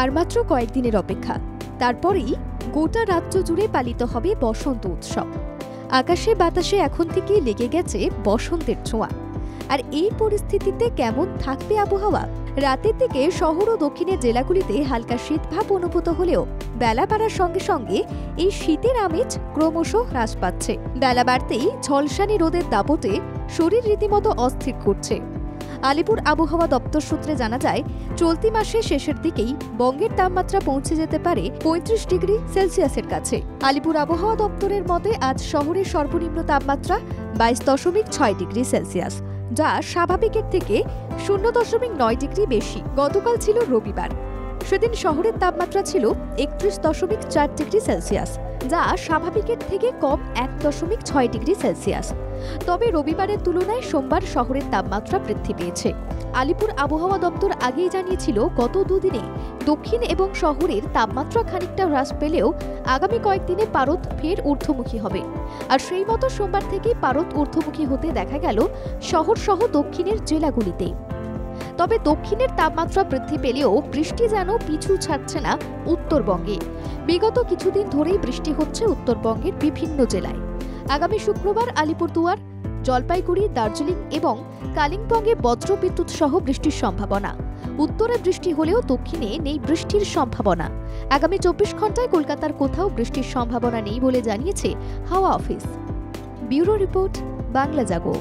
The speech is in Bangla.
আর মাত্র কয়েকদিনের অপেক্ষা, তারপরেই গোটা রাজ্য জুড়ে পালিত হবে বসন্ত উৎসব। আকাশে বাতাসে এখন থেকে লেগে গেছে বসন্তের ছোঁয়া। আর এই পরিস্থিতিতে কেমন থাকবে আবহাওয়া? রাতের দিকে শহর ও দক্ষিণের জেলাগুলিতে হালকা শীতভাব অনুভূত হলেও বেলা বাড়ার সঙ্গে সঙ্গে এই শীতের আমেজ ক্রমশ হ্রাস পাচ্ছে। বেলা বাড়তেই ঝলসানি রোদের দাপটে শরীর রীতিমতো অস্থির করছে। আলিপুর আবহাওয়া দপ্তর সূত্রে জানা যায়, চলতি মাসের শেষের দিকেই বঙ্গের তাপমাত্রা পৌঁছে যেতে পারে ৩৫ ডিগ্রি সেলসিয়াসের কাছে। আলিপুর আবহাওয়া দপ্তরের মতে আজ শহরের সর্বনিম্ন তাপমাত্রা ২২.৬ ডিগ্রি সেলসিয়াস, যা স্বাভাবিকের থেকে ০.৯ ডিগ্রি বেশি। গতকাল ছিল রবিবার, সেদিন শহরের তাপমাত্রা ছিল ৩১.৪ ডিগ্রি সেলসিয়াস, যা স্বাভাবিকের থেকে কম ১.৬ ডিগ্রি সেলসিয়াস। তবে রবিবারের তুলনায় সোমবার শহরের তাপমাত্রা বৃদ্ধি পেয়েছে। আলিপুর আবহাওয়া দপ্তর আগেই জানিয়েছিল, গত দুদিনে দক্ষিণ এবং শহরের তাপমাত্রা খানিকটা হ্রাস পেলেও আগামী কয়েকদিনে পারদ ফের ঊর্ধ্বমুখী হবে। আর সেই মতো সোমবার থেকেই পারদ ঊর্ধ্বমুখী হতে দেখা গেল শহর সহ দক্ষিণের জেলাগুলিতে। তবে দক্ষিণের তাপমাত্রা বৃদ্ধি পেলেও বৃষ্টি যেন পিছু ছাড়ছে না উত্তরবঙ্গে। বিগত কিছুদিন ধরেই বৃষ্টি হচ্ছে উত্তরবঙ্গের বিভিন্ন জেলায়। আগামী শুক্রবার আলিপুরদুয়ার, জলপাইগুড়ি, দার্জিলিং এবং কালিম্পংয়ে বজ্রবিদ্যুৎ সহ বৃষ্টির সম্ভাবনা। উত্তরে বৃষ্টি হলেও দক্ষিণে নেই বৃষ্টির সম্ভাবনা। আগামী ২৪ ঘন্টায় কলকাতার কোথাও বৃষ্টির সম্ভাবনা নেই বলে জানিয়েছে হাওয়া অফিস। ব্যুরো রিপোর্ট, বাংলা জাগো।